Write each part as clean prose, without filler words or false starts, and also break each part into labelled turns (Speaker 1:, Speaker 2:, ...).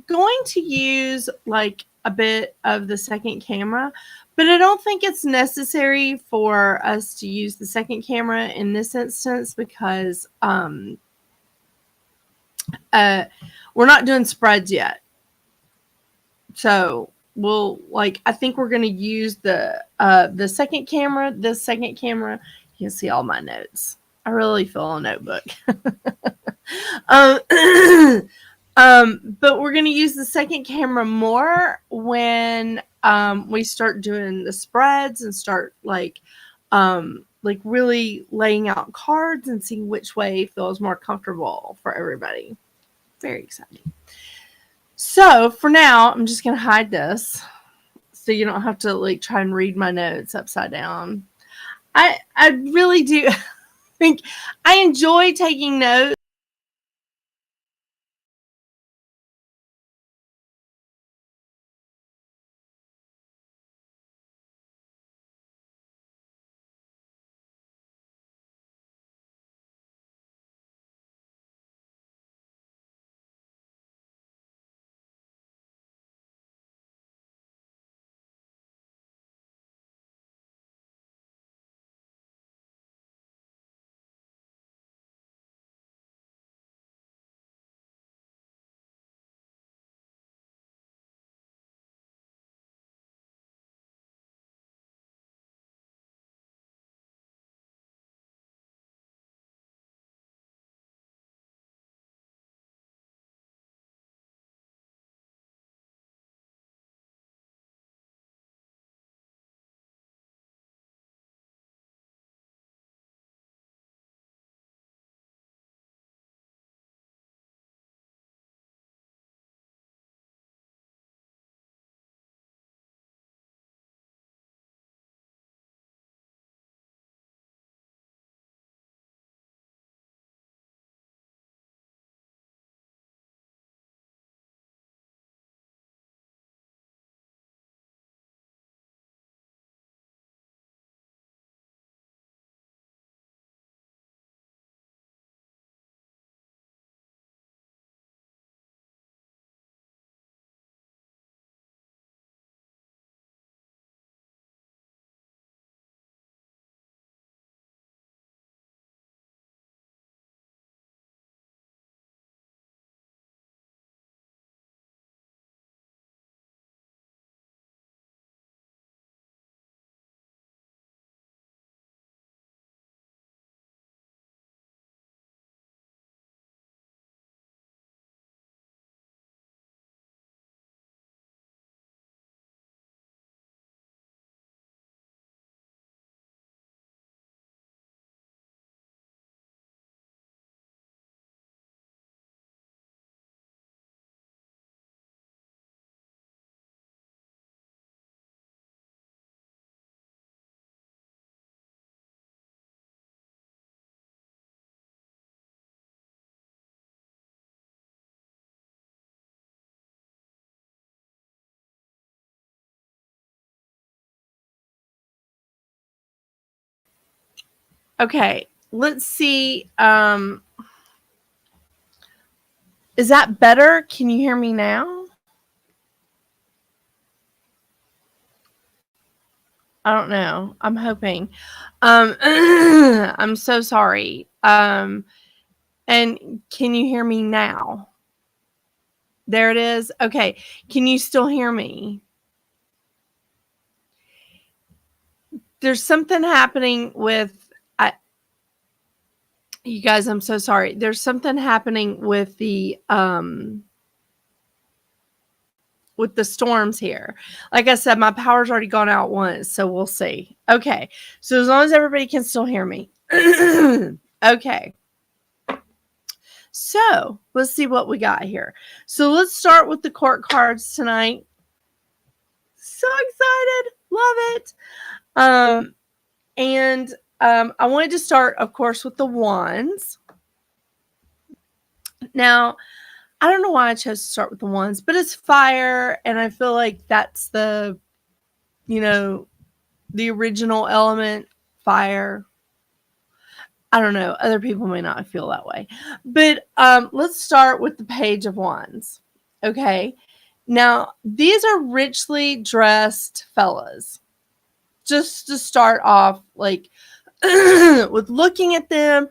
Speaker 1: going to use like a bit of the second camera, but I don't think it's necessary for us to use the second camera in this instance because we're not doing spreads yet. So I think we're going to use the second camera. This second camera, you can see all my notes. I really feel a notebook. um, but we're going to use the second camera more when we start doing the spreads and start like really laying out cards and seeing which way feels more comfortable for everybody. Very exciting. So for now, I'm just going to hide this so you don't have to like try and read my notes upside down. I really do think I enjoy taking notes. Okay, let's see. Is that better? Can you hear me now? I don't know. I'm hoping. I'm so sorry. And can you hear me now? There it is. Okay. Can you still hear me? There's something happening with you guys. I'm so sorry. There's something happening with the storms here. Like I said, my power's already gone out once, so we'll see. Okay. So as long as everybody can still hear me. Okay. So let's see what we got here. So let's start with the court cards tonight. So excited. Love it. And I wanted to start, of course, with the wands. Now, I don't know why I chose to start with the wands, but it's fire. And I feel like that's the original element, fire. I don't know. Other people may not feel that way. But let's start with the Page of Wands. Okay. Now, these are richly dressed fellas. Just to start off, like, with looking at them,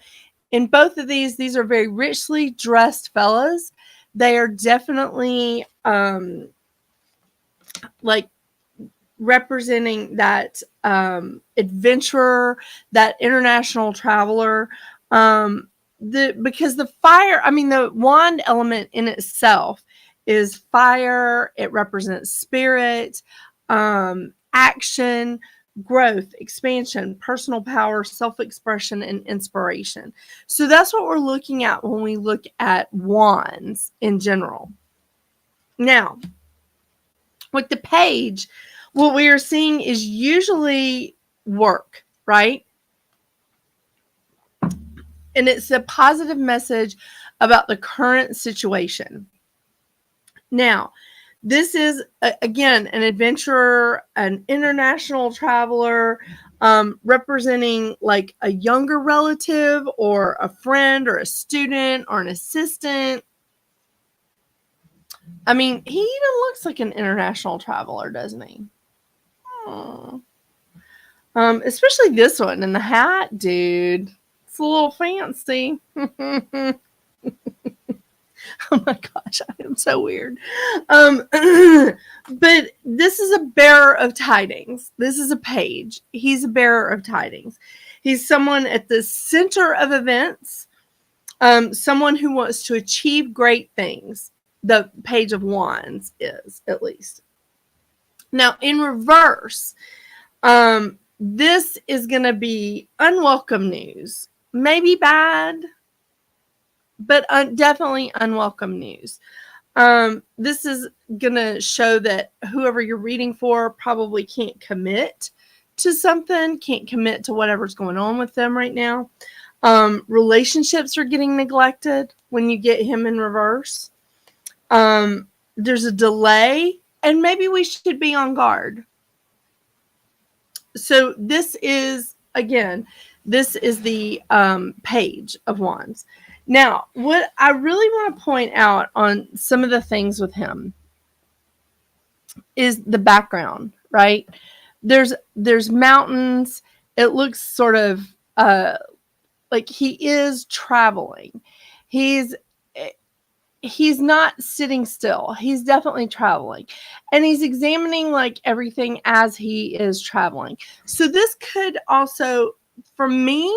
Speaker 1: in both of these are very richly dressed fellas. They are definitely like representing that adventurer, that international traveler. Because the fire, I mean, the wand element in itself is fire. It represents spirit, action, growth, expansion, personal power, self-expression, and inspiration. So that's what we're looking at when we look at wands in general. Now, with the page, what we are seeing is usually work, right? And it's a positive message about the current situation. Now, this is, again, an adventurer, an international traveler, representing like a younger relative or a friend or a student or an assistant. I mean, he even looks like an international traveler, doesn't he? Oh. Especially this one and the hat, dude. It's a little fancy. Oh my gosh, I am so weird. But this is a bearer of tidings. This is a page. He's a bearer of tidings. He's someone at the center of events, someone who wants to achieve great things. The Page of Wands is, at least. Now, in reverse, this is going to be unwelcome news. Maybe bad, but definitely unwelcome news. This is going to show that whoever you're reading for probably can't commit to something, can't commit to whatever's going on with them right now. Relationships are getting neglected when you get him in reverse. There's a delay, and maybe we should be on guard. So this is, again, this is the Page of Wands. Now, what I really want to point out on some of the things with him is the background, right? There's mountains. It looks sort of like he is traveling. He's not sitting still. He's definitely traveling. And he's examining like everything as he is traveling. So this could also, for me,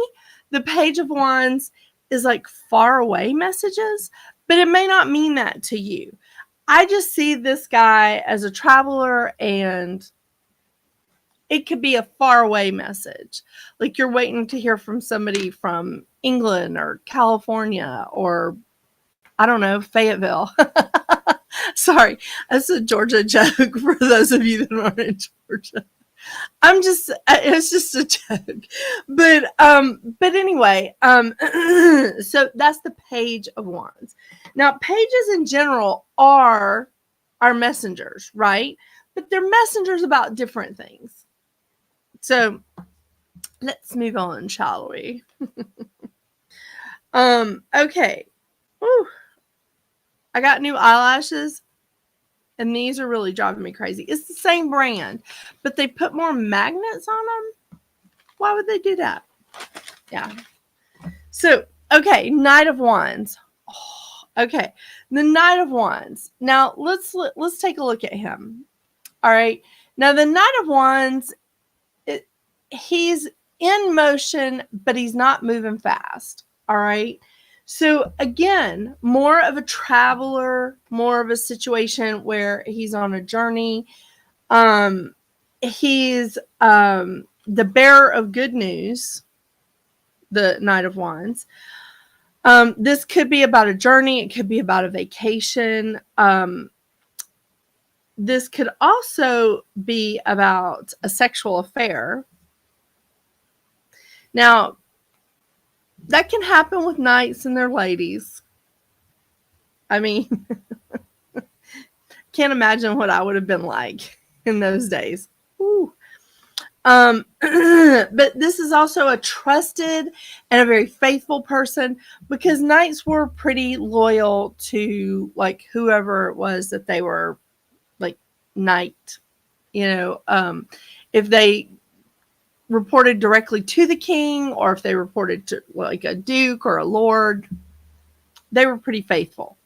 Speaker 1: the Page of Wands is like far away messages, but it may not mean that to you. I just see this guy as a traveler, and it could be a far away message. Like you're waiting to hear from somebody from England or California or, I don't know, Fayetteville. Sorry, that's a Georgia joke for those of you that aren't in Georgia. It's just a joke. But anyway, so that's the Page of Wands. Now, pages in general are our messengers, right? But they're messengers about different things. So let's move on, shall we? Okay. Whew. I got new eyelashes, and these are really driving me crazy. It's the same brand, but they put more magnets on them. Why would they do that? Yeah. So, okay, Knight of Wands. Oh, okay, the Knight of Wands. Now, let's take a look at him. All right. Now, the Knight of Wands, he's in motion, but he's not moving fast. All right. So again, more of a traveler, more of a situation where he's on a journey. He's the bearer of good news, the Knight of Wands. This could be about a journey. It could be about a vacation. This could also be about a sexual affair. Now, that can happen with knights and their ladies. I mean, can't imagine what I would have been like in those days. Ooh. But this is also a trusted and a very faithful person, because knights were pretty loyal to like whoever it was that they were like knight, if they reported directly to the king or if they reported to like a duke or a lord, they were pretty faithful.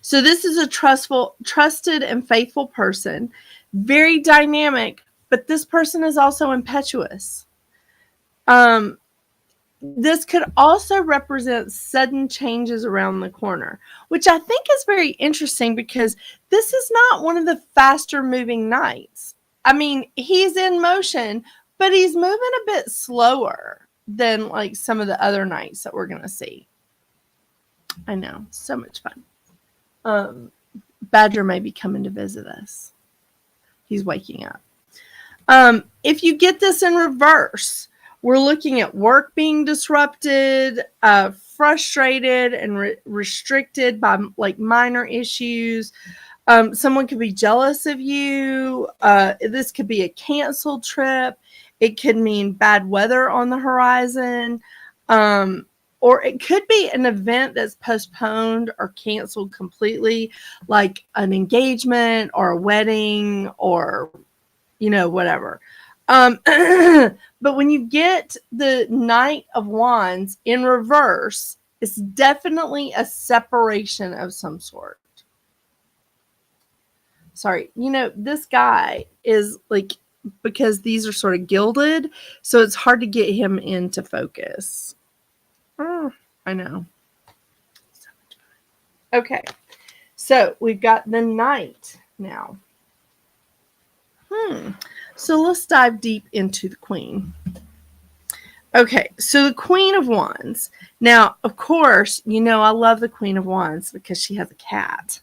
Speaker 1: So this is a trusted and faithful person, very dynamic, but this person is also impetuous. This could also represent sudden changes around the corner, which I think is very interesting because this is not one of the faster moving knights. I mean, he's in motion, but he's moving a bit slower than like some of the other knights that we're going to see. I know, so much fun. Badger may be coming to visit us. He's waking up. If you get this in reverse, we're looking at work being disrupted, frustrated, and restricted by like minor issues. Someone could be jealous of you. This could be a canceled trip. It could mean bad weather on the horizon. Or it could be an event that's postponed or canceled completely, like an engagement or a wedding or, whatever. But when you get the Knight of Wands in reverse, it's definitely a separation of some sort. Sorry, this guy is like, because these are sort of gilded, so it's hard to get him into focus. I know. So much fun. Okay, so we've got the Knight now. So let's dive deep into the Queen. Okay, so the Queen of Wands. Now, of course, I love the Queen of Wands because she has a cat.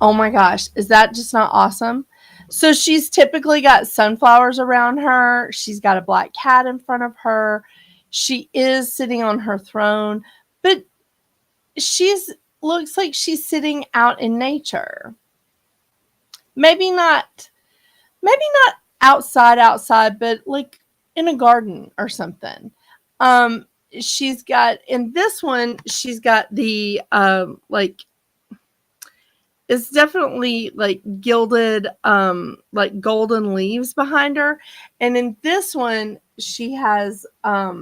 Speaker 1: Oh my gosh, is that just not awesome? So she's typically got sunflowers around her. She's got a black cat in front of her. She is sitting on her throne, but looks like she's sitting out in nature. Maybe not outside, but like in a garden or something. She's got, in this one, she's got the like, it's definitely like gilded like golden leaves behind her, and in this one she has a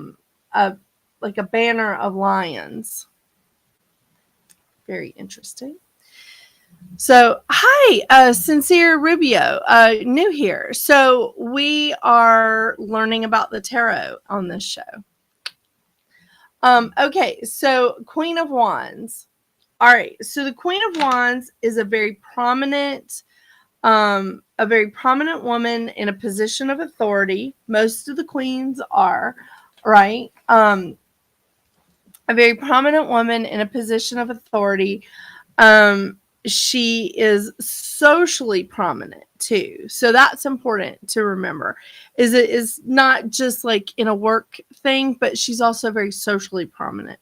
Speaker 1: like a banner of lions. Very interesting. So, hi, Sincere Rubio, new here. So, we are learning about the tarot on this show. Okay, so Queen of Wands. All right, so the Queen of Wands is a very prominent woman in a position of authority. Most of the queens are, right? A very prominent woman in a position of authority. She is socially prominent too. So that's important to remember. It is not just like in a work thing, but she's also very socially prominent.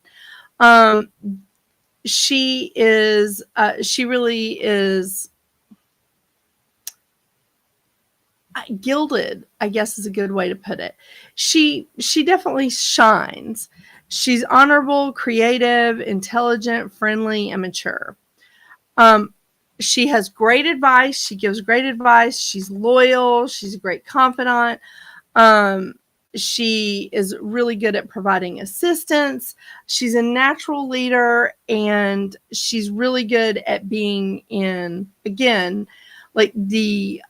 Speaker 1: She really is gilded, I guess is a good way to put it. She definitely shines. She's honorable, creative, intelligent, friendly, and mature. She has great advice. She gives great advice. She's loyal. She's a great confidant. She is really good at providing assistance. She's a natural leader, and she's really good at being in, again, like the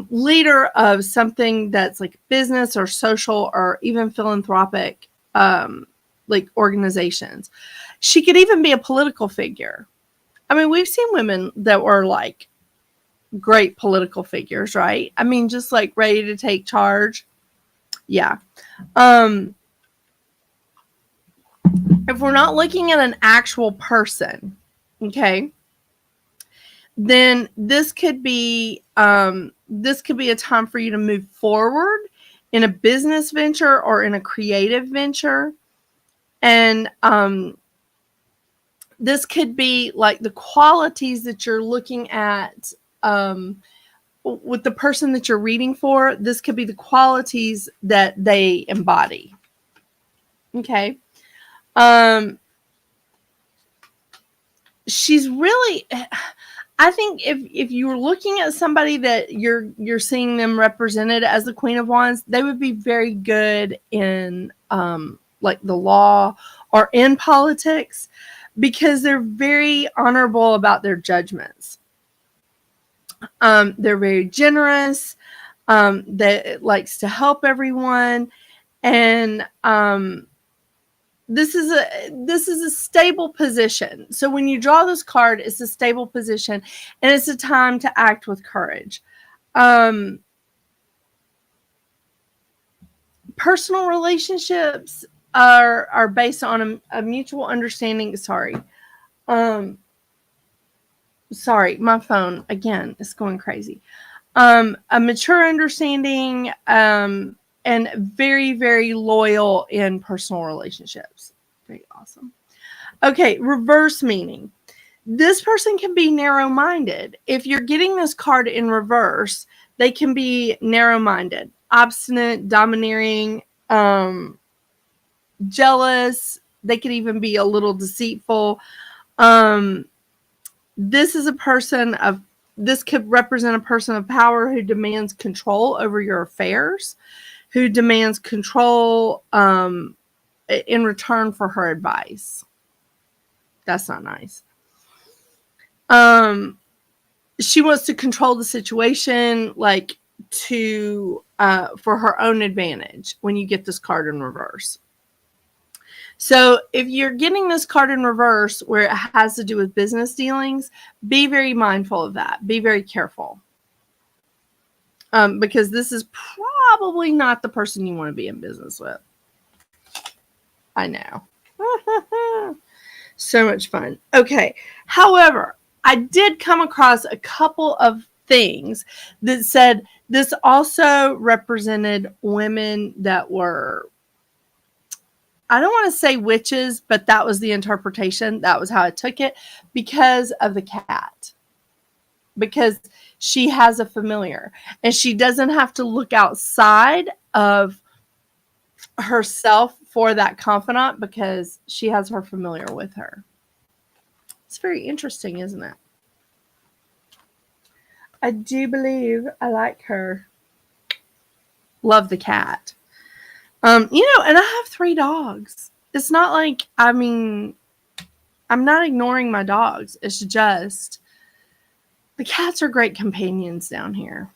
Speaker 1: leader of something that's like business or social or even philanthropic like organizations. She could even be a political figure. I mean, we've seen women that were like great political figures, right? I mean, just like ready to take charge. Yeah. If we're not looking at an actual person, okay, then this could be a time for you to move forward in a business venture or in a creative venture. And this could be like the qualities that you're looking at with the person that you're reading for, this could be the qualities that they embody. Okay. She's really, I think if you were looking at somebody that you're seeing them represented as the Queen of Wands, they would be very good in like the law or in politics, because they're very honorable about their judgments. They're very generous. That likes to help everyone, and this is a stable position. So when you draw this card, it's a stable position, and it's a time to act with courage. Personal relationships are based on a mutual understanding. Sorry, my phone again is going crazy. A mature understanding, and very, very loyal in personal relationships. Very awesome. Okay, reverse meaning. This person can be narrow-minded. If you're getting this card in reverse, they can be narrow-minded, obstinate, domineering, jealous. They could even be a little deceitful. This is a person of, this could represent a person of power who demands control over your affairs, who demands control in return for her advice. That's not nice. She wants to control the situation, like to for her own advantage when you get this card in reverse. So if you're getting this card in reverse where it has to do with business dealings, be very mindful of that. Be very careful. Because this is probably not the person you want to be in business with. I know. So much fun. Okay. However, I did come across a couple of things that said this also represented women that were, I don't want to say witches, but that was the interpretation. That was how I took it, because of the cat. Because she has a familiar, and she doesn't have to look outside of herself for that confidant, because she has her familiar with her. It's very interesting, isn't it? I do believe I like her. Love the cat. And I have 3 dogs. It's not like, I'm not ignoring my dogs. It's just the cats are great companions down here.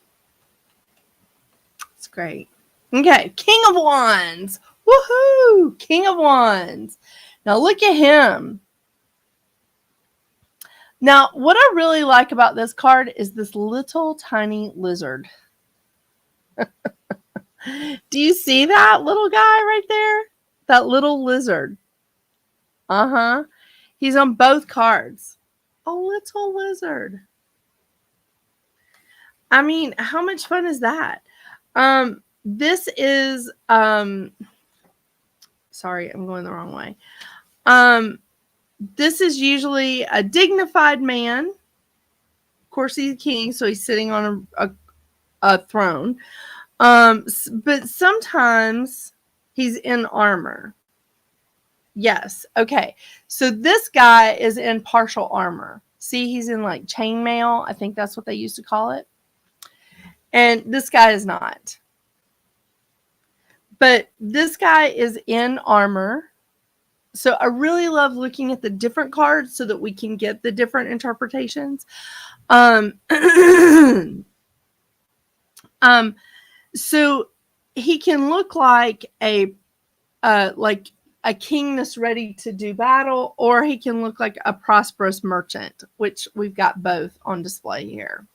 Speaker 1: It's great. Okay, King of Wands. Woohoo! King of Wands. Now look at him. Now, what I really like about this card is this little tiny lizard. Do you see that little guy right there? That little lizard. Uh-huh. He's on both cards. A little lizard. I mean, how much fun is that? This is, sorry, I'm going the wrong way. This is usually a dignified man. Of course, he's a king, so he's sitting on a throne. But sometimes he's in armor. Yes. Okay. So this guy is in partial armor. See, he's in like chainmail. I think that's what they used to call it. And this guy is not. But this guy is in armor. So I really love looking at the different cards so that we can get the different interpretations. So he can look like a king that's ready to do battle, or he can look like a prosperous merchant, which we've got both on display here.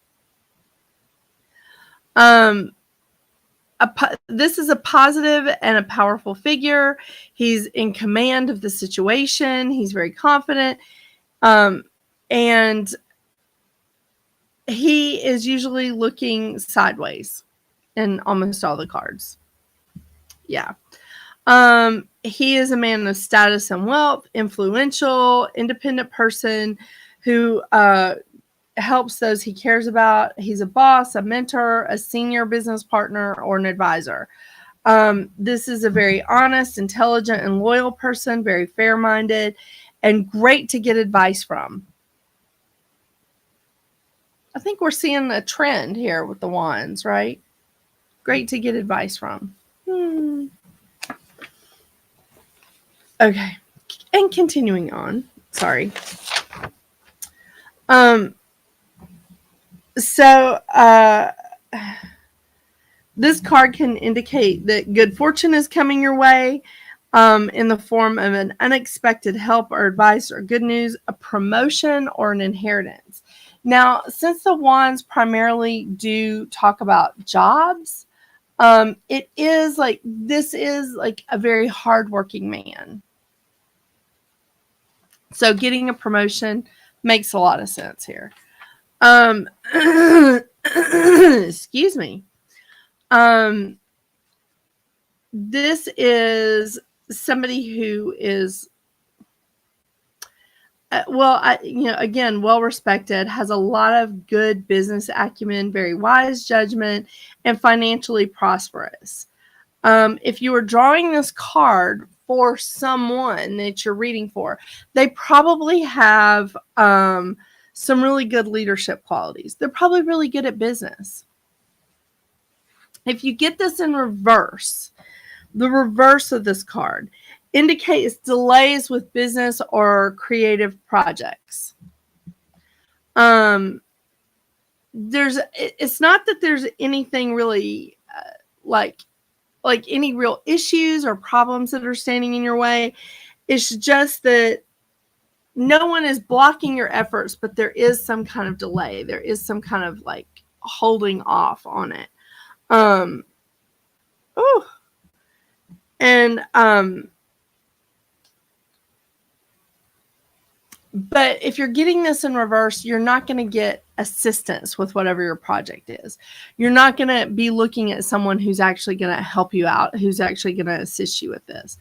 Speaker 1: This is a positive and a powerful figure. He's in command of the situation. He's very confident. And he is usually looking sideways in almost all the cards. Yeah. He is a man of status and wealth, influential, independent person who helps those he cares about. He's a boss, a mentor, a senior business partner, or an advisor. This is a very honest, intelligent, and loyal person, very fair-minded, and great to get advice from. I think we're seeing a trend here with the wands, right? Great to get advice from. Okay. And continuing on. Sorry. This card can indicate that good fortune is coming your way in the form of an unexpected help or advice or good news, a promotion, or an inheritance. Now, since the wands primarily do talk about jobs, this is like a very hardworking man. So getting a promotion makes a lot of sense here. Excuse me. This is somebody who is, again, well respected, has a lot of good business acumen, very wise judgment, and financially prosperous. If you were drawing this card for someone that you're reading for, they probably have some really good leadership qualities. They're probably really good at business. If you get this in reverse, the reverse of this card indicates delays with business or creative projects. It's not that there's anything really like any real issues or problems that are standing in your way. It's just that no one is blocking your efforts, but there is some kind of delay. There is some kind of like holding off on it. But if you're getting this in reverse, you're not going to get assistance with whatever your project is. You're not going to be looking at someone who's actually going to help you out, who's actually going to assist you with this.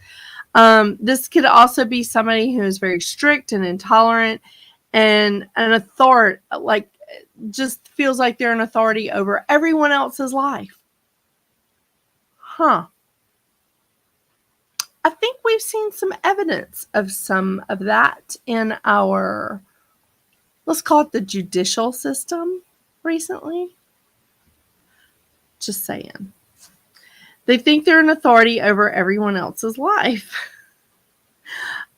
Speaker 1: This could also be somebody who is very strict and intolerant and an authority, like just feels like they're an authority over everyone else's life. I think we've seen some evidence of some of that in our, let's call it the judicial system recently. Just saying. They think they're an authority over everyone else's life.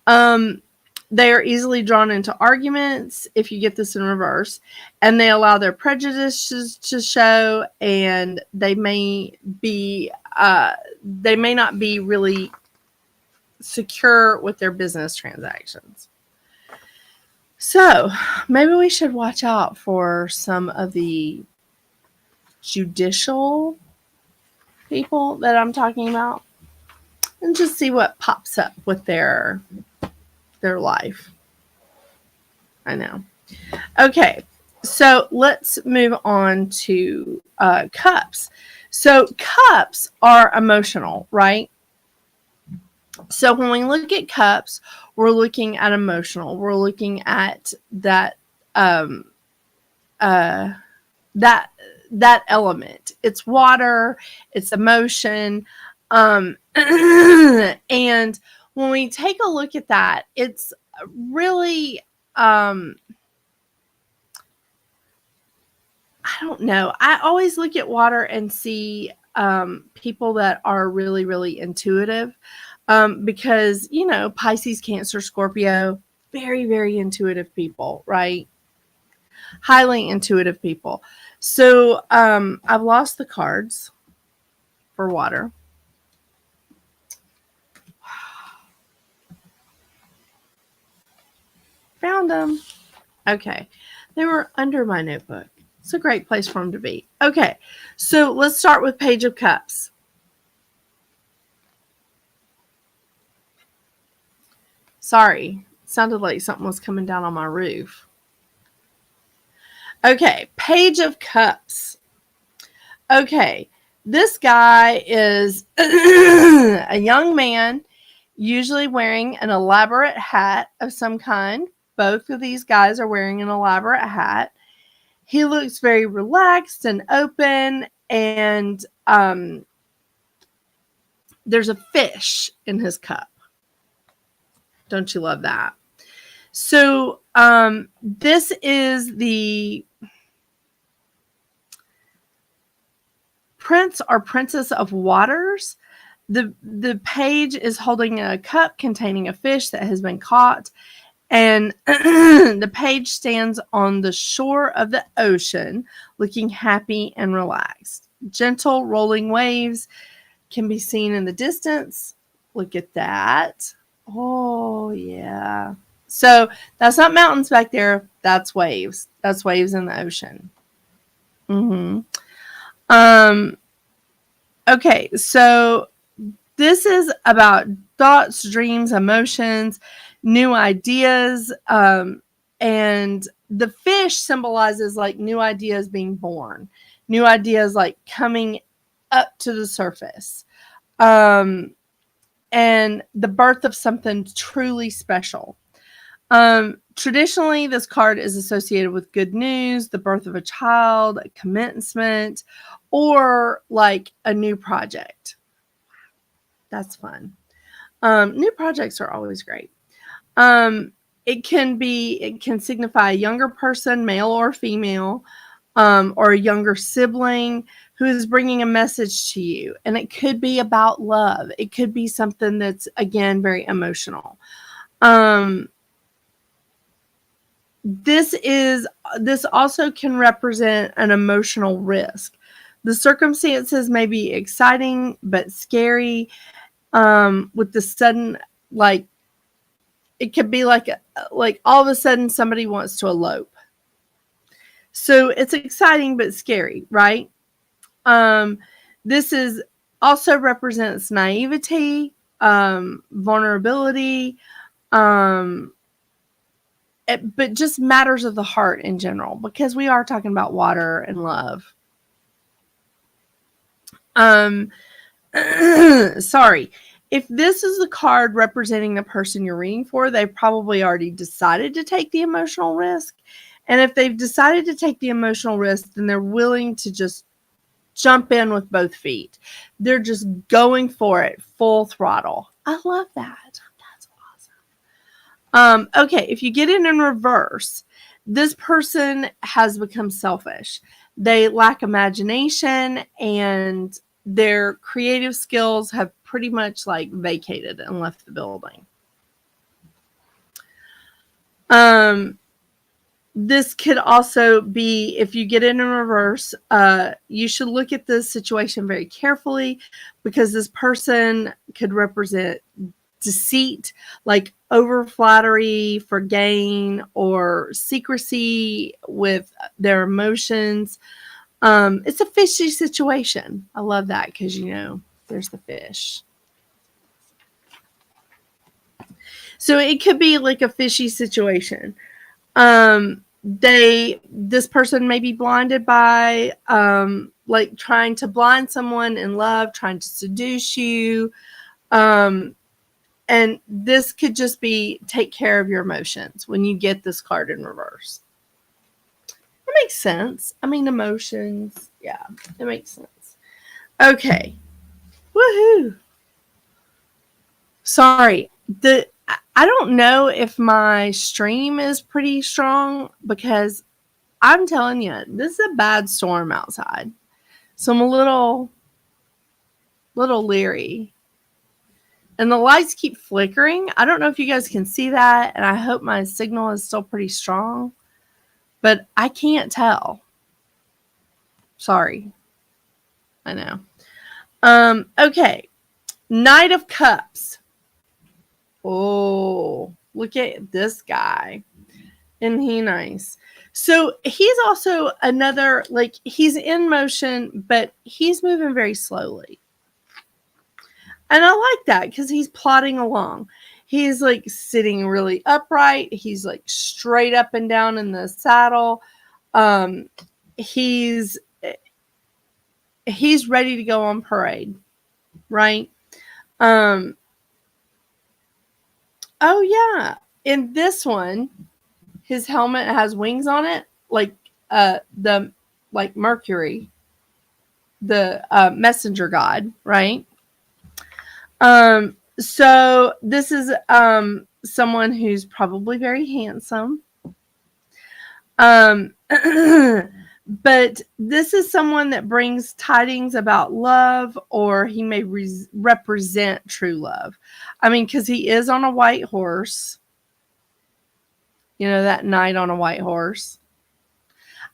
Speaker 1: They are easily drawn into arguments if you get this in reverse, and they allow their prejudices to show, and they may not be really secure with their business transactions. So maybe we should watch out for some of the judicial people that I'm talking about and just see what pops up with their life. I know. Okay, so let's move on to cups. So cups are emotional, right? So when we look at cups, we're looking at emotional. We're looking at that that element. It's water, it's emotion. And when we take a look at that, it's really I don't know. I always look at water and see people that are really, really intuitive. Because, Pisces, Cancer, Scorpio, very, very intuitive people, right? Highly intuitive people. So I've lost the cards for water. Found them. Okay. They were under my notebook. It's a great place for them to be. Okay. So let's start with Page of Cups. Sorry, sounded like something was coming down on my roof. Okay, Page of Cups. Okay, this guy is a young man, usually wearing an elaborate hat of some kind. Both of these guys are wearing an elaborate hat. He looks very relaxed and open, and there's a fish in his cup. Don't you love that? So this is the Prince or Princess of Waters. The page is holding a cup containing a fish that has been caught, and the page stands on the shore of the ocean, looking happy and relaxed. Gentle rolling waves can be seen in the distance. Look at that. Oh, yeah. So that's not mountains back there. That's waves. That's waves in the ocean. Okay, so this is about thoughts, dreams, emotions, new ideas, and the fish symbolizes like new ideas being born, new ideas like coming up to the surface, and the birth of something truly special. Traditionally, this card is associated with good news, the birth of a child, a commencement, or like a new project. That's fun. New projects are always great. It can signify a younger person, male or female, or a younger sibling who is bringing a message to you. And it could be about love. It could be something that's, again, very emotional. This also can represent an emotional risk. The circumstances may be exciting but scary. With the sudden, like, it could be like all of a sudden somebody wants to elope. So it's exciting but scary, right? This is also represents naivety, vulnerability, but just matters of the heart in general, because we are talking about water and love. Sorry. If this is the card representing the person you're reading for, they've probably already decided to take the emotional risk. And if they've decided to take the emotional risk, then they're willing to just jump in with both feet. They're just going for it full throttle. I love that. That's awesome. Okay, if you get it in reverse, this person has become selfish. They lack imagination, and their creative skills have pretty much like vacated and left the building. This could also be, if you get it in reverse, you should look at this situation very carefully, because this person could represent deceit, like over flattery for gain, or secrecy with their emotions. It's a fishy situation. I love that, because, there's the fish. So it could be like a fishy situation. This person may be blinded by like trying to blind someone in love, trying to seduce you. And this could just be take care of your emotions when you get this card in reverse. It makes sense. I mean, emotions. Yeah, it makes sense. Okay. Woohoo. Sorry. I don't know if my stream is pretty strong, because I'm telling you, this is a bad storm outside. So I'm a little leery. And the lights keep flickering. I don't know if you guys can see that, and I hope my signal is still pretty strong, but I can't tell. Sorry. I know. Okay. Knight of Cups. Oh, look at this guy. Isn't he nice? So he's also another, like, he's in motion, but he's moving very slowly. And I like that, because he's plodding along. He's like sitting really upright. He's like straight up and down in the saddle. He's ready to go on parade, right? Oh yeah. In this one, his helmet has wings on it, like the like Mercury, the messenger god, right? So this is someone who's probably very handsome. But this is someone that brings tidings about love, or he may represent true love. I mean, because he is on a white horse. You know, that knight on a white horse.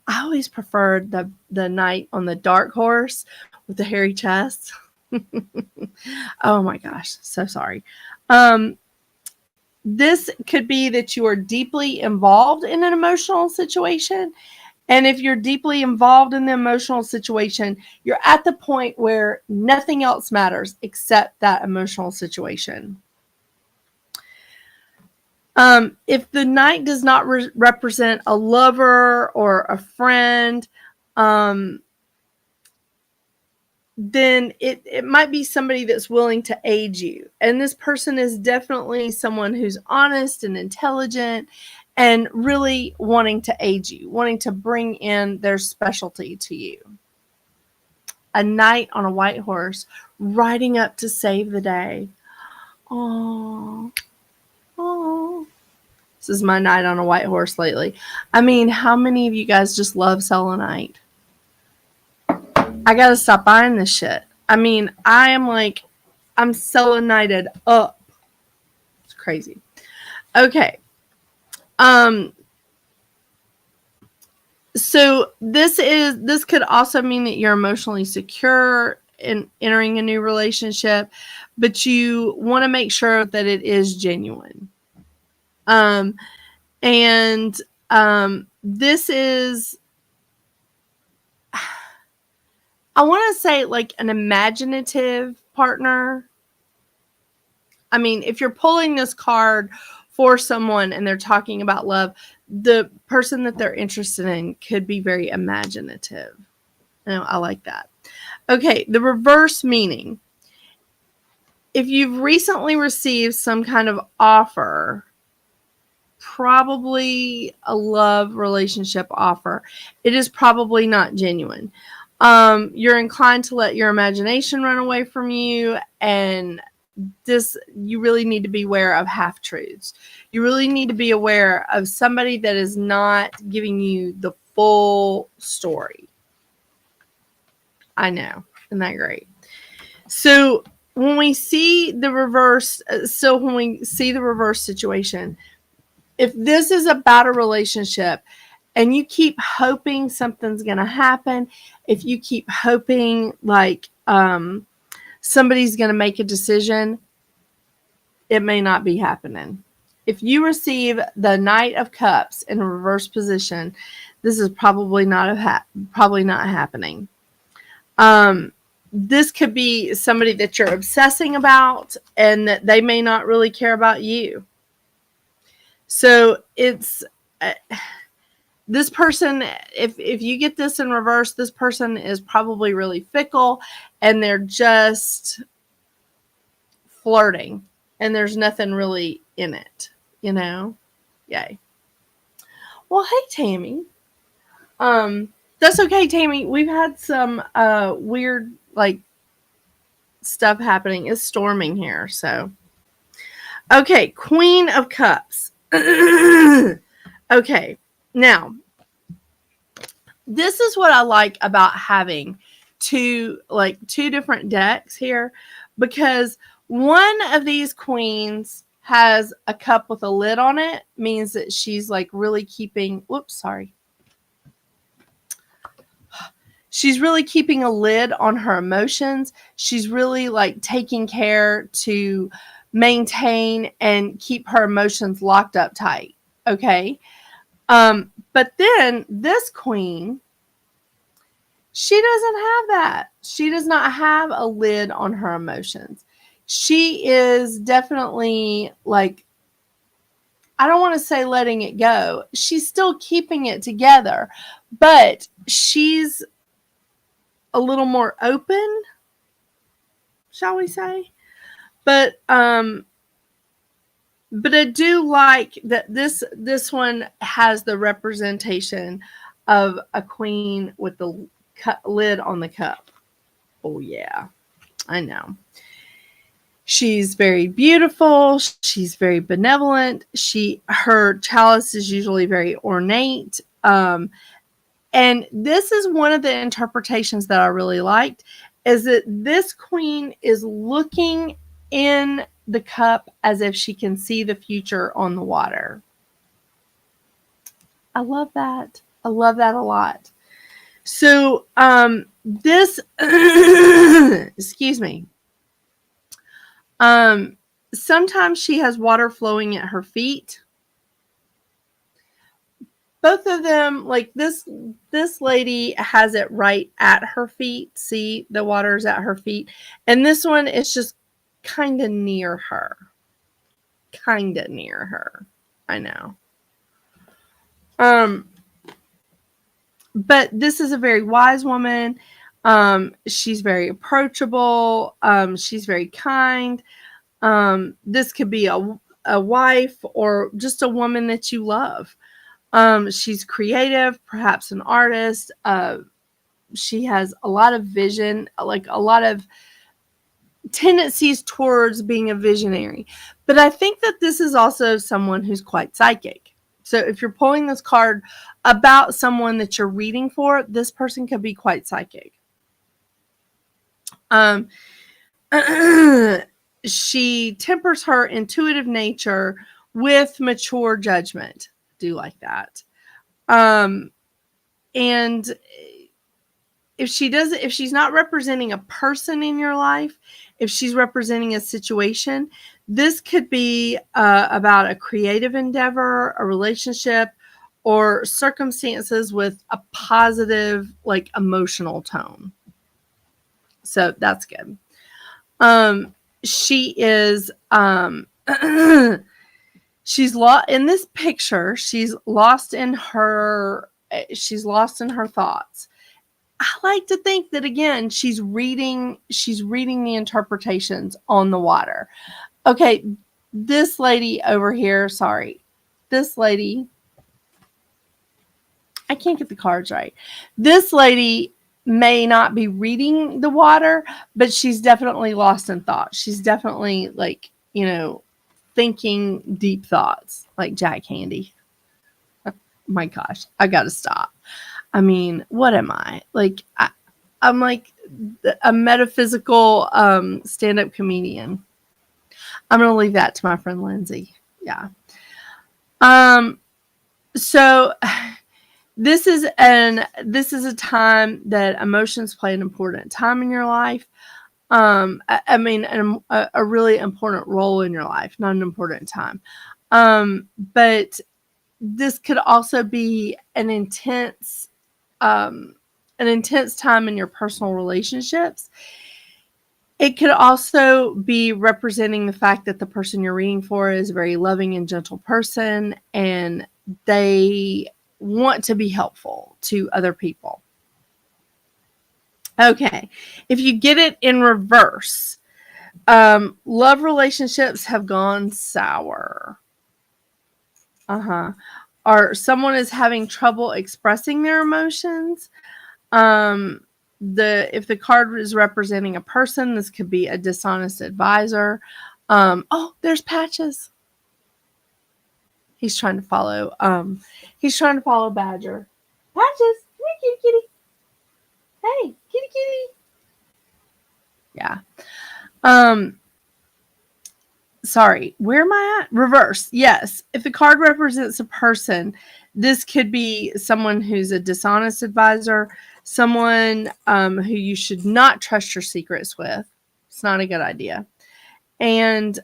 Speaker 1: I always preferred the knight on the dark horse with the hairy chest. Oh my gosh, so sorry. This could be that you are deeply involved in an emotional situation. And if you're deeply involved in the emotional situation, you're at the point where nothing else matters except that emotional situation. If the knight does not represent a lover or a friend, then it might be somebody that's willing to aid you. And this person is definitely someone who's honest and intelligent and really wanting to aid you, wanting to bring in their specialty to you. A knight on a white horse riding up to save the day. Oh, oh. This is my knight on a white horse lately. I mean, how many of you guys just love selenite? I gotta stop buying this shit. I mean, I'm selenited up. It's crazy. Okay. So this could also mean that you're emotionally secure in entering a new relationship, but you want to make sure that it is genuine. This is, I want to say, like an imaginative partner. I mean, if you're pulling this card for someone and they're talking about love, the person that they're interested in could be very imaginative. I like that. Okay, the reverse meaning. If you've recently received some kind of offer, probably a love relationship offer, it is probably not genuine. You're inclined to let your imagination run away from you, and you really need to be aware of half-truths. You really need to be aware of somebody that is not giving you the full story. I know. Isn't that great? So when we see the reverse situation, if this is about a relationship and you keep hoping something's going to happen, if you keep hoping like somebody's going to make a decision, it may not be happening. If you receive the Knight of Cups in a reverse position, this is probably not happening. This could be somebody that you're obsessing about and that they may not really care about you. So it's this person, if you get this in reverse, this person is probably really fickle and they're just flirting and there's nothing really in it, you know? Yay. Well, hey, Tammy. That's okay, Tammy. We've had some weird like stuff happening. It's storming here, so. Okay, Queen of Cups. Okay, now this is what I like about having two different decks here, because one of these queens has a cup with a lid on it, means that she's like really keeping, she's really keeping a lid on her emotions. She's really like taking care to maintain and keep her emotions locked up tight. Okay. But then this queen, she doesn't have that. She does not have a lid on her emotions. She is definitely like, I don't want to say letting it go. She's still keeping it together, but she's a little more open, shall we say? But I do like that this one has the representation of a queen with the lid on the cup. Oh, yeah, I know. She's very beautiful. She's very benevolent. Her chalice is usually very ornate. And this is one of the interpretations that I really liked, is that this queen is looking in the cup as if she can see the future on the water. I love that. I love that a lot. So, this, excuse me. Sometimes she has water flowing at her feet. Both of them, like this lady has it right at her feet. See, the water's at her feet. And this one is just kind of near her. Kind of near her. I know. But this is a very wise woman. She's very approachable. She's very kind. This could be a wife or just a woman that you love. She's creative, perhaps an artist. She has a lot of vision, like a lot of tendencies towards being a visionary. But I think that this is also someone who's quite psychic. So if you're pulling this card about someone that you're reading for, this person could be quite psychic. She tempers her intuitive nature with mature judgment. Do like that. And if she's not representing a person in your life, if she's representing a situation, this could be about a creative endeavor, a relationship, or circumstances with a positive, like, emotional tone. So that's good. She is she's lost in this picture. She's lost in her thoughts. I like to think that, again, she's reading the interpretations on the water. Okay, this lady over here, sorry. This lady, I can't get the cards right. This lady may not be reading the water, but she's definitely lost in thought. She's definitely, like, thinking deep thoughts, like Jack Handy. Oh my gosh, I gotta stop. I mean, what am I? Like, I'm like a metaphysical stand-up comedian. I'm going to leave that to my friend Lindsay. Yeah. So this is a time that emotions play an important time in your life. I mean, a really important role in your life, not an important time. But this could also be an intense time in your personal relationships. It could also be representing the fact that the person you're reading for is a very loving and gentle person, and they want to be helpful to other people. Okay, if you get it in reverse, love relationships have gone sour. Or someone is having trouble expressing their emotions. If the card is representing a person, this could be a dishonest advisor. Oh, there's Patches. He's trying to follow Badger. Patches, come here, kitty kitty. Hey, kitty kitty. Yeah. Sorry, where am I at? Reverse. Yes. If the card represents a person, this could be someone who's a dishonest advisor, someone who you should not trust your secrets with. It's not a good idea. And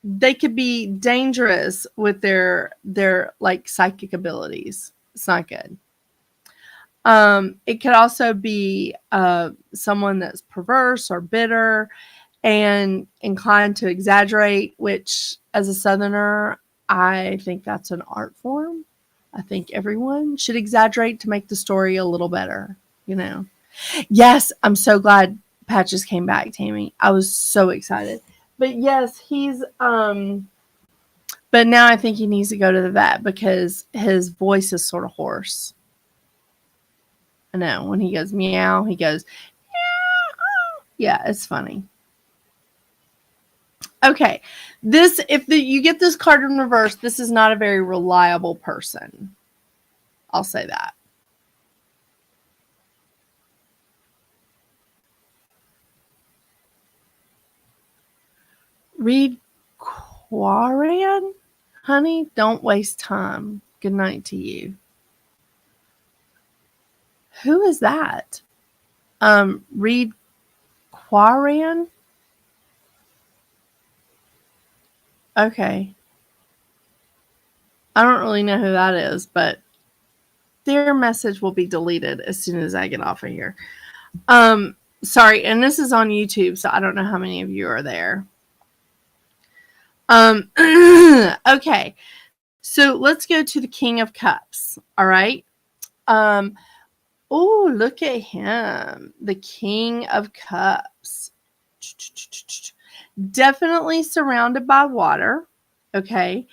Speaker 1: they could be dangerous with their like psychic abilities. It's not good. It could also be someone that's perverse or bitter and inclined to exaggerate, which, as a Southerner, I think that's an art form. I think everyone should exaggerate to make the story a little better, Yes, I'm so glad Patches came back, Tammy. I was so excited. But yes, he's But now I think he needs to go to the vet because his voice is sort of hoarse. I know. When he goes meow, he goes, meow. Yeah, it's funny. Okay. You get this card in reverse, this is not a very reliable person. I'll say that. Read Quarian? Honey, don't waste time. Good night to you. Who is that? Read Quarian? Okay. I don't really know who that is, but their message will be deleted as soon as I get off of here. Sorry, and this is on YouTube, so I don't know how many of you are there. Okay. So let's go to the King of Cups. All right. Oh, look at him. The King of Cups. Definitely surrounded by water. Okay.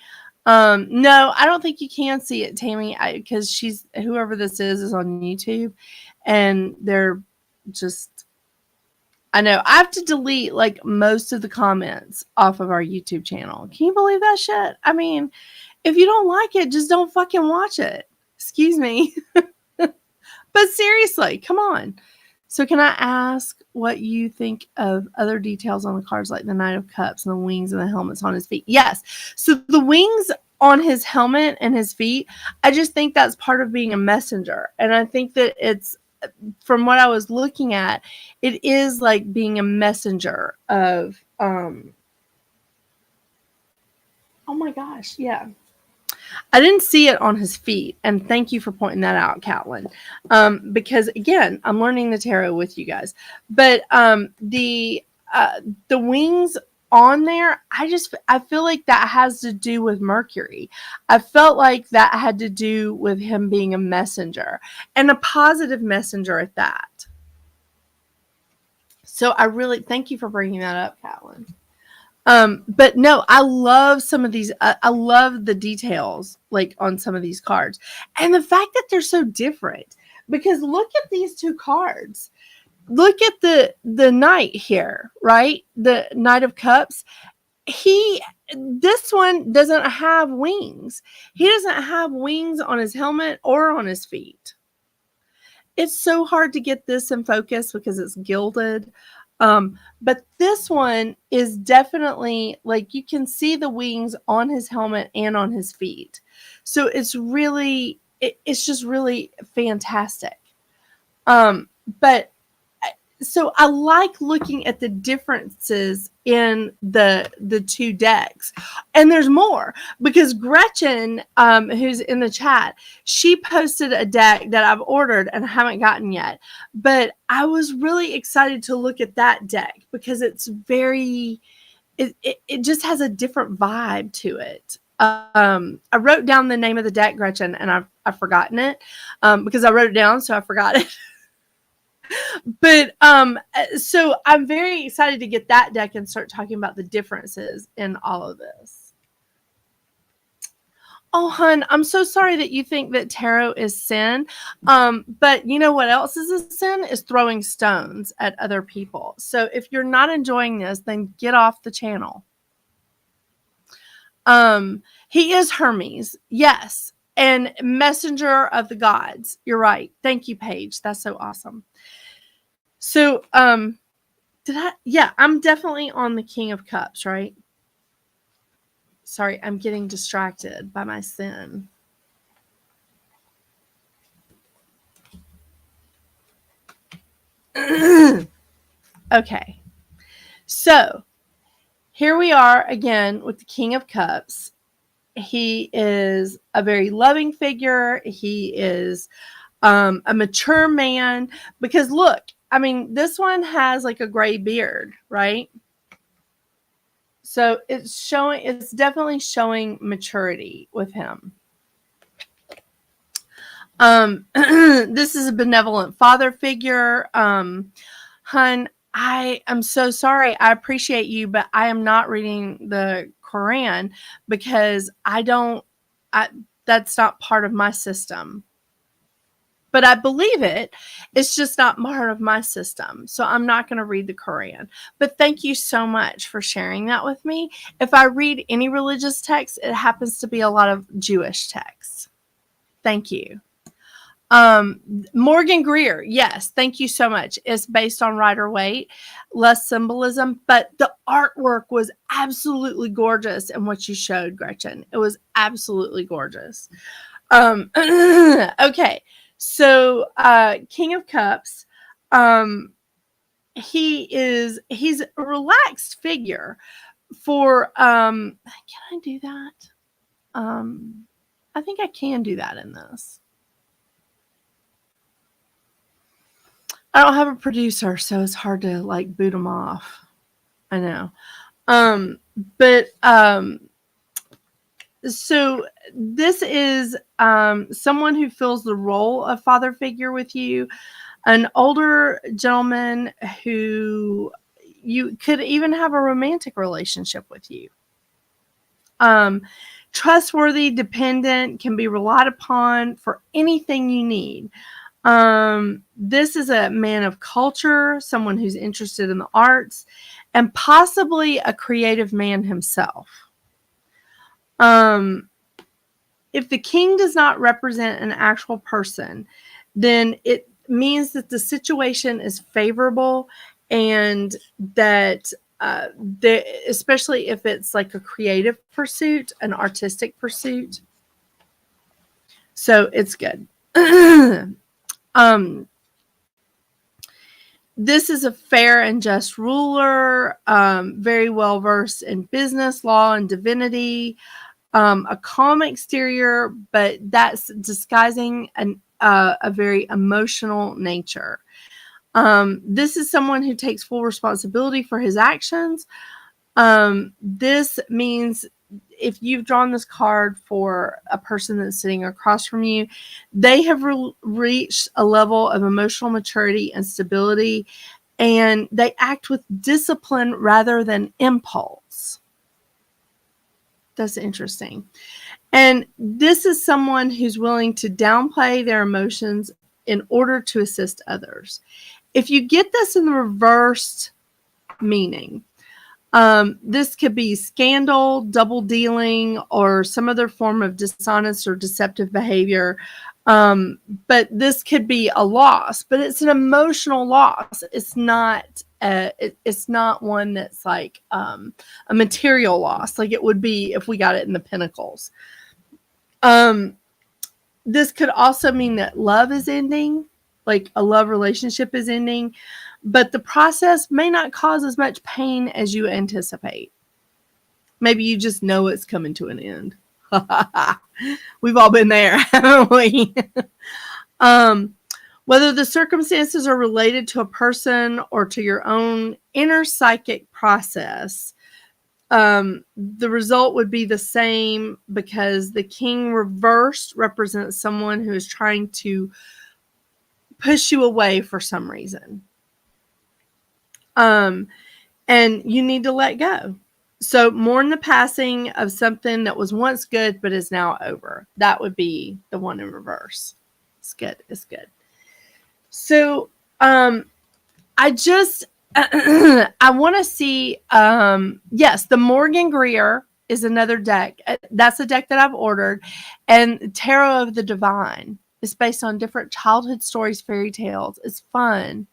Speaker 1: No, I don't think you can see it, Tammy, because whoever this is on YouTube, and they're just, I know I have to delete like most of the comments off of our YouTube channel. Can you believe that shit? I mean, if you don't like it, just don't fucking watch it. Excuse me. But seriously, come on. So can I ask what you think of other details on the cards, like the Knight of Cups and the wings and the helmets on his feet? Yes. So the wings on his helmet and his feet, I just think that's part of being a messenger. And I think that it's, from what I was looking at, it is like being a messenger of, oh my gosh, yeah. I didn't see it on his feet, and thank you for pointing that out, Catlin. Because again, I'm learning the tarot with you guys. But the wings on there, I feel like that has to do with Mercury. I felt like that had to do with him being a messenger, and a positive messenger at that. So I really thank you for bringing that up, Catlin. But no, I love some of these. I love the details, like on some of these cards, and the fact that they're so different. Because look at these two cards. Look at the knight here, right? The Knight of Cups. This one doesn't have wings. He doesn't have wings on his helmet or on his feet. It's so hard to get this in focus because it's gilded. But this one is definitely, like, you can see the wings on his helmet and on his feet. So it's really, it's just really fantastic. But so I like looking at the differences in the two decks, and there's more because Gretchen, who's in the chat, she posted a deck that I've ordered and haven't gotten yet, but I was really excited to look at that deck because it's very, it just has a different vibe to it. I wrote down the name of the deck, Gretchen, and I've forgotten it because I wrote it down, so I forgot it. But so I'm very excited to get that deck and start talking about the differences in all of this. Oh, hun, I'm so sorry that you think that tarot is sin. But you know what else is a sin? Is throwing stones at other people. So if you're not enjoying this, then get off the channel. He is Hermes, yes, and messenger of the gods. You're right. Thank you, Paige. That's so awesome. So, yeah, I'm definitely on the King of Cups, right? Sorry, I'm getting distracted by my sin. Okay. So, here we are again with the King of Cups. He is a very loving figure. He is a mature man because look, I mean, this one has like a gray beard, right? So it's definitely showing maturity with him. This is a benevolent father figure. Hun, I am so sorry. I appreciate you, but I am not reading the Quran because that's not part of my system. But I believe it. It's just not part of my system. So I'm not going to read the Quran. But thank you so much for sharing that with me. If I read any religious text, it happens to be a lot of Jewish texts. Thank you. Morgan Greer, yes, thank you so much. It's based on Rider-Waite, less symbolism, but the artwork was absolutely gorgeous in what you showed, Gretchen. It was absolutely gorgeous. Okay, so King of Cups, he's a relaxed figure for can I do that? I think I can do that in this. I don't have a producer, so it's hard to like boot them off. I know. So this is someone who fills the role of father figure with you, an older gentleman who you could even have a romantic relationship with you. Trustworthy, dependent, can be relied upon for anything you need. This is a man of culture, someone who's interested in the arts, and possibly a creative man himself. If the king does not represent an actual person, then it means that the situation is favorable and that especially if it's like a creative pursuit, an artistic pursuit. So it's good. This is a fair and just ruler, very well versed in business, law, and divinity. A calm exterior, but that's disguising a very emotional nature. This is someone who takes full responsibility for his actions. This means if you've drawn this card for a person that's sitting across from you, they have reached a level of emotional maturity and stability, and they act with discipline rather than impulse. That's interesting. And this is someone who's willing to downplay their emotions in order to assist others. If you get this in the reversed meaning, this could be scandal, double dealing, or some other form of dishonest or deceptive behavior. But this could be a loss, but it's an emotional loss. It's not one that's like a material loss, like it would be if we got it in the Pentacles. This could also mean that love is ending, like a love relationship is ending, but the process may not cause as much pain as you anticipate. Maybe you just know it's coming to an end. We've all been there, haven't we? Whether the circumstances are related to a person or to your own inner psychic process, the result would be the same, because the king reversed represents someone who is trying to push you away for some reason. And you need to let go. So mourn the passing of something that was once good but is now over. That would be the one in reverse. It's good. It's good. So I just I want to see yes, the Morgan Greer is another deck. That's a deck that I've ordered, and Tarot of the Divine is based on different childhood stories, fairy tales. It's fun,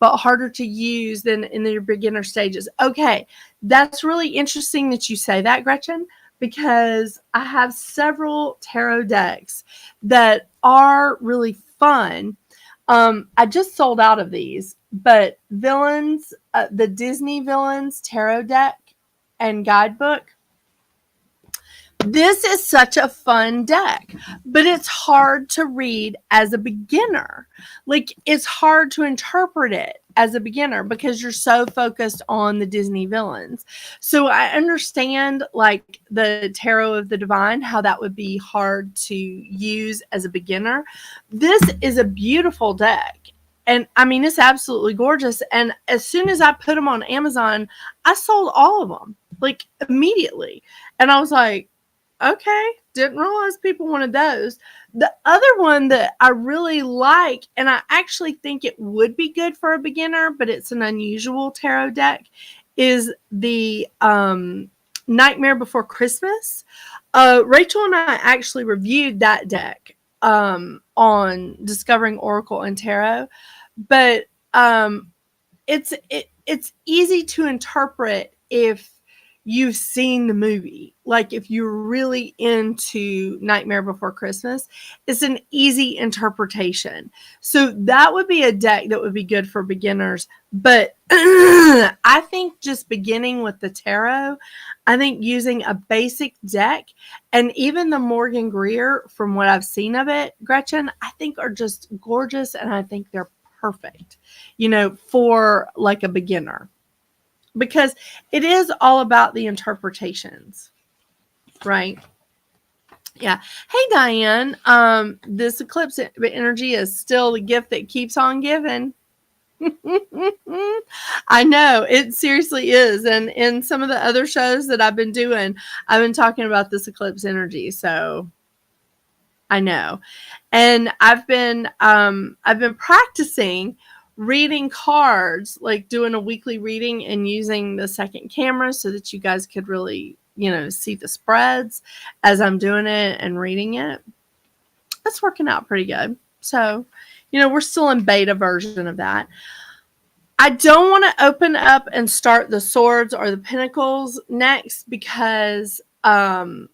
Speaker 1: but harder to use than in your beginner stages. Okay, that's really interesting that you say that, Gretchen, because I have several tarot decks that are really fun. I just sold out of these, but Villains, the Disney Villains tarot deck and guidebook. This is such a fun deck, but it's hard to read as a beginner. Like, it's hard to interpret it as a beginner because you're so focused on the Disney villains. So I understand, like, the Tarot of the Divine, how that would be hard to use as a beginner. This is a beautiful deck, And I mean, it's absolutely gorgeous. And as soon as I put them on Amazon, I sold all of them like immediately. And I was like, okay, didn't realize people wanted those. The other one that I really like, and I actually think it would be good for a beginner, but it's an unusual tarot deck, is the Nightmare Before Christmas. Rachel and I actually reviewed that deck on Discovering Oracle and Tarot, but it's easy to interpret if you've seen the movie. Like if you're really into Nightmare Before Christmas, it's an easy interpretation. So that would be a deck that would be good for beginners. But I think just beginning with the tarot, I think using a basic deck, and even the Morgan Greer, from what I've seen of it, Gretchen, I think are just gorgeous, and I think they're perfect, for like a beginner. Because it is all about the interpretations, right? Yeah. Hey, Diane. This eclipse energy is still the gift that keeps on giving. I know, it seriously is. And in some of the other shows that I've been doing, I've been talking about this eclipse energy. So I know. And I've been practicing reading cards, like doing a weekly reading and using the second camera so that you guys could really, see the spreads as I'm doing it and reading it. That's working out pretty good. So, we're still in beta version of that. I don't want to open up and start the swords or the pentacles next because I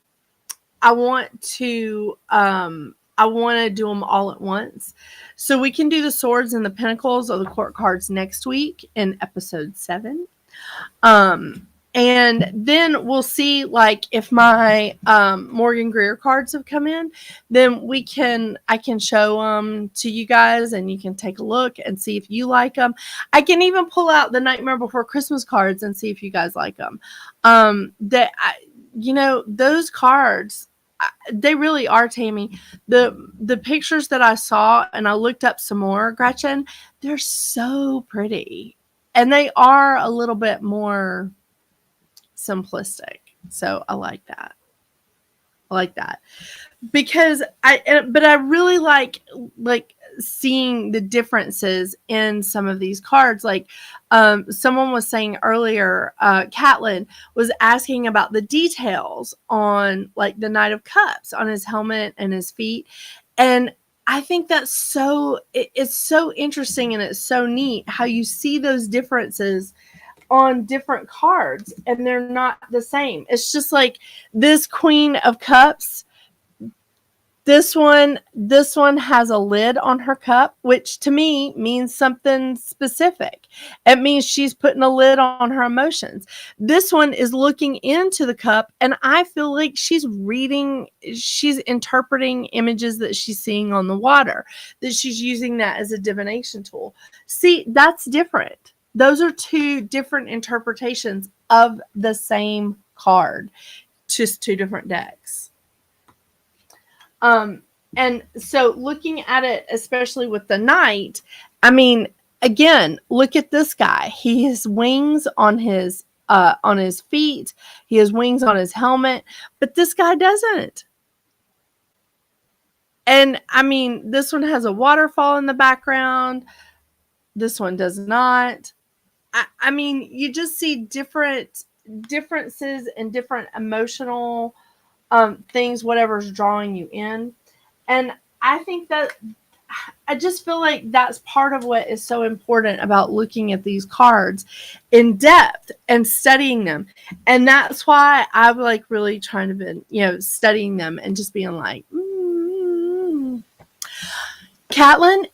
Speaker 1: want to do them all at once. So we can do the swords and the pentacles or the court cards next week in episode 7. And then we'll see, like, if my Morgan Greer cards have come in, then I can show them to you guys and you can take a look and see if you like them. I can even pull out the Nightmare Before Christmas cards and see if you guys like them. Those cards, they really are, Tammy. The pictures that I saw, and I looked up some more, Gretchen, they're so pretty. And they are a little bit more simplistic. So I like that. Because I really like seeing the differences in some of these cards. Like someone was saying earlier, Catlin was asking about the details on like the Knight of Cups on his helmet and his feet. And I think that's it's so interesting, and it's so neat how you see those differences on different cards and they're not the same. It's just like this Queen of Cups. This one has a lid on her cup, which to me means something specific. It means she's putting a lid on her emotions. This one is looking into the cup, and I feel like she's interpreting images that she's seeing on the water, that she's using that as a divination tool. See, that's different. Those are two different interpretations of the same card, just two different decks. And so looking at it, especially with the Knight, I mean, again, look at this guy. He has wings on his feet. He has wings on his helmet, but this guy doesn't. And I mean, this one has a waterfall in the background. This one does not. I mean, you just see differences and different emotional things, whatever's drawing you in. And I think that I just feel like that's part of what is so important about looking at these cards in depth and studying them. And that's why I'm like really trying to be, studying them and just being like, Catlin,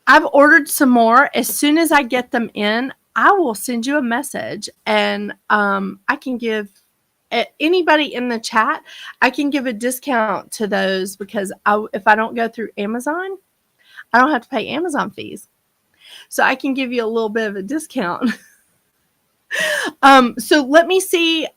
Speaker 1: I've ordered some more. As soon as I get them in, I will send you a message, and I can give anybody in the chat, I can give a discount to those because if I don't go through Amazon, I don't have to pay Amazon fees. So I can give you a little bit of a discount. So let me see.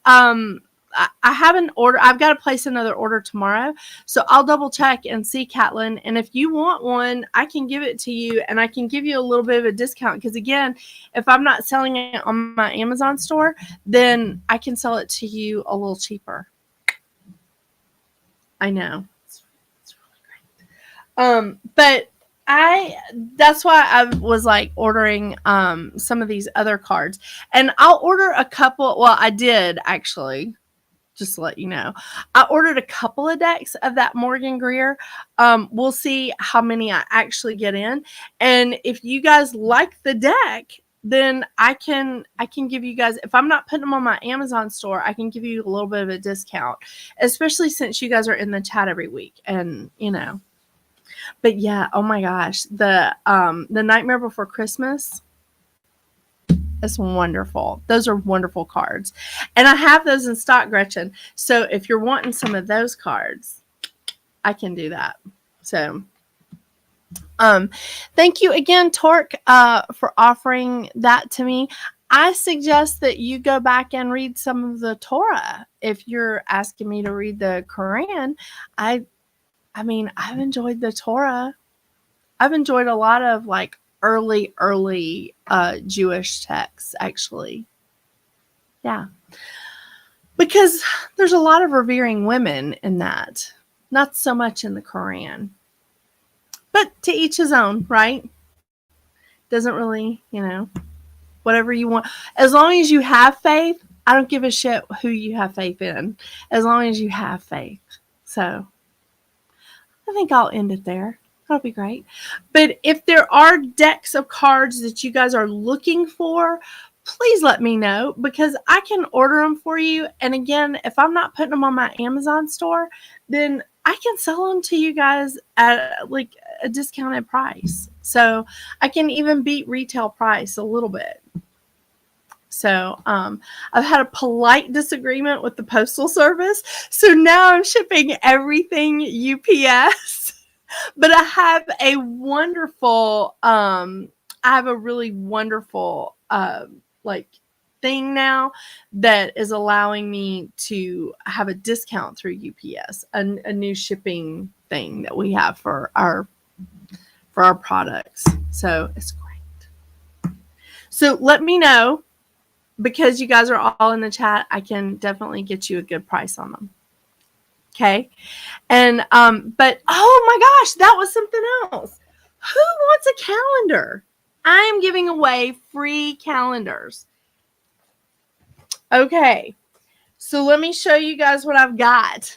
Speaker 1: I have an order. I've got to place another order tomorrow. So I'll double check and see, Catlin. And if you want one, I can give it to you and I can give you a little bit of a discount. Because again, if I'm not selling it on my Amazon store, then I can sell it to you a little cheaper. I know. It's really great. But that's why I was like ordering some of these other cards. And I'll order a couple. Well, I did actually. Just to let you know, I ordered a couple of decks of that Morgan Greer. We'll see how many I actually get in. And if you guys like the deck, then I can give you guys, if I'm not putting them on my Amazon store, I can give you a little bit of a discount, especially since you guys are in the chat every week. And but yeah, oh my gosh, the Nightmare Before Christmas. It's wonderful. Those are wonderful cards. And I have those in stock, Gretchen. So if you're wanting some of those cards, I can do that. So thank you again, Torque, for offering that to me. I suggest that you go back and read some of the Torah. If you're asking me to read the Quran, I mean, I've enjoyed the Torah. I've enjoyed a lot of like early Jewish texts, actually. Yeah. Because there's a lot of revering women in that. Not so much in the Quran. But to each his own, right? Doesn't really, whatever you want. As long as you have faith, I don't give a shit who you have faith in. As long as you have faith. So I think I'll end it there. That'll be great. But if there are decks of cards that you guys are looking for, please let me know because I can order them for you. And again, if I'm not putting them on my Amazon store, then I can sell them to you guys at like a discounted price. So I can even beat retail price a little bit. So I've had a polite disagreement with the Postal Service. So now I'm shipping everything UPS. But I have a wonderful, really wonderful, thing now that is allowing me to have a discount through UPS, a new shipping thing that we have for our products. So it's great. So let me know because you guys are all in the chat. I can definitely get you a good price on them. Okay. And, but, oh my gosh, that was something else. Who wants a calendar? I am giving away free calendars. Okay. So let me show you guys what I've got.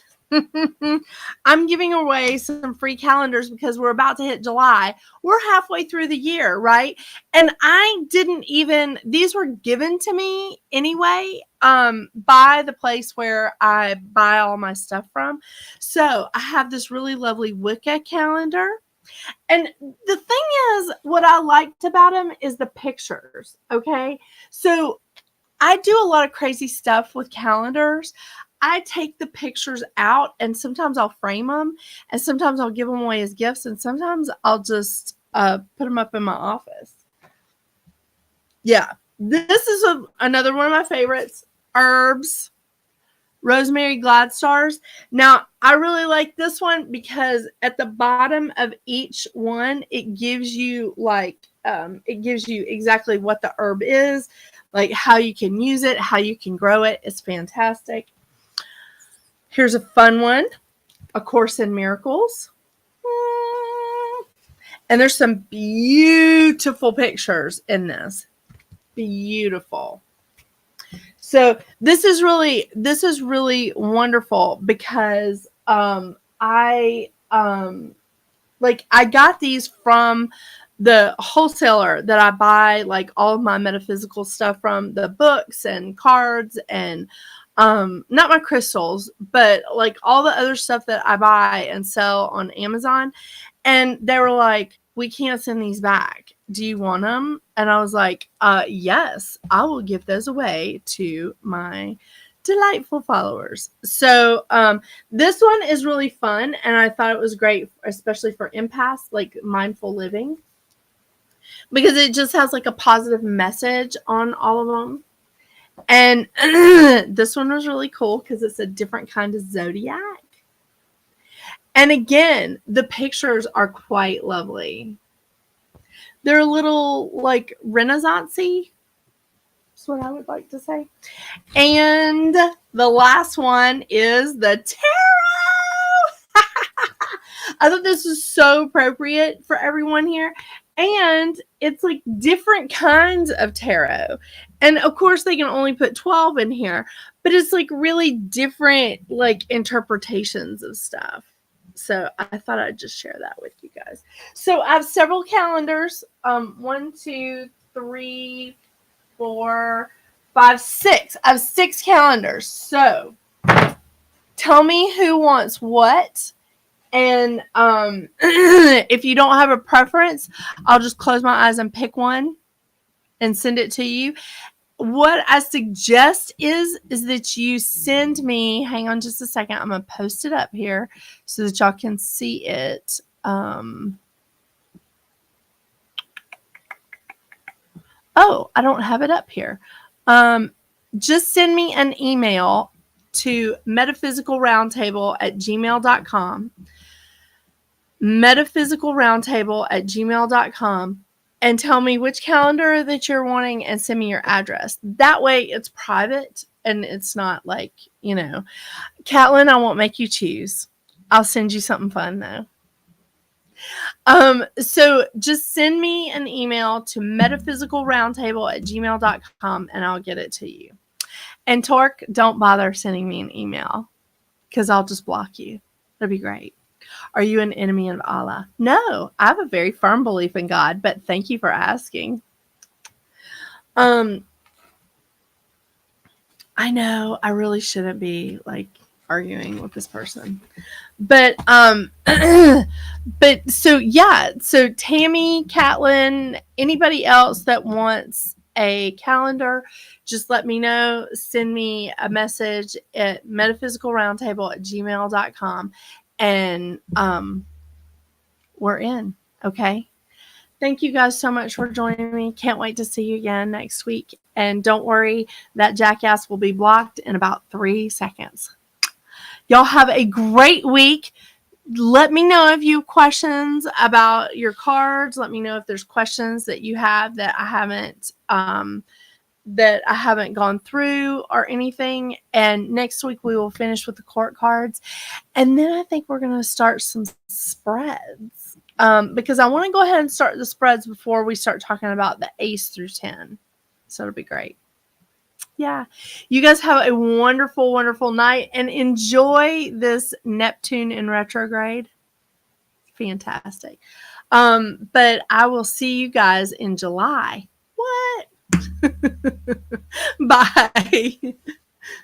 Speaker 1: I'm giving away some free calendars because we're about to hit July. We're halfway through the year, right? And these were given to me anyway, by the place where I buy all my stuff from. So I have this really lovely Wicca calendar. And the thing is, what I liked about them is the pictures. Okay. So I do a lot of crazy stuff with calendars. I take the pictures out and sometimes I'll frame them and sometimes I'll give them away as gifts and sometimes I'll just put them up in my office. Yeah. This is another one of my favorites. Herbs. Rosemary Glad Stars. Now, I really like this one because at the bottom of each one, it gives you exactly what the herb is, like how you can use it, how you can grow it. It's fantastic. Here's a fun one, A Course in Miracles. And there's some beautiful pictures in this. Beautiful. So this is really wonderful because I got these from the wholesaler that I buy like all of my metaphysical stuff from, the books and cards and not my crystals, but like all the other stuff that I buy and sell on Amazon. And they were like, we can't send these back. Do you want them? And I was like, yes, I will give those away to my delightful followers. So this one is really fun. And I thought it was great, especially for empaths, like mindful living, because it just has like a positive message on all of them. And this one was really cool because it's a different kind of zodiac. And again, the pictures are quite lovely. They're a little like Renaissance-y, is what I would like to say. And the last one is the tarot. I thought this was so appropriate for everyone here. And it's like different kinds of tarot. And of course, they can only put 12 in here, but it's like really different like interpretations of stuff. So I thought I'd just share that with you guys. So I have several calendars. 1, 2, 3, 4, 5, 6. I have 6 calendars. So tell me who wants what. And if you don't have a preference, I'll just close my eyes and pick one and send it to you. What I suggest is that you send me, hang on just a second, I'm going to post it up here so that y'all can see it. Oh, I don't have it up here. Just send me an email to metaphysicalroundtable@gmail.com. metaphysicalroundtable@gmail.com and tell me which calendar that you're wanting and send me your address. That way it's private and it's not like, Catlin, I won't make you choose. I'll send you something fun though. So just send me an email to metaphysicalroundtable@gmail.com and I'll get it to you. And Torque, don't bother sending me an email because I'll just block you. That'd be great. Are you an enemy of Allah? No, I have a very firm belief in God, but thank you for asking. I know I really shouldn't be like arguing with this person. But so Tammy, Catlin, anybody else that wants a calendar, just let me know. Send me a message at metaphysicalroundtable@gmail.com and we're in. Okay. Thank you guys so much for joining me. Can't wait to see you again next week. And don't worry, that jackass will be blocked in about 3 seconds. Y'all have a great week. Let me know if you have questions about your cards. Let me know if there's questions that you have that I haven't gone through or anything. And next week we will finish with the court cards. And then I think we're going to start some spreads. Because I want to go ahead and start the spreads before we start talking about the ace through 10. So it'll be great. Yeah. You guys have a wonderful, wonderful night and enjoy this Neptune in retrograde. Fantastic. But I will see you guys in July. What? Bye.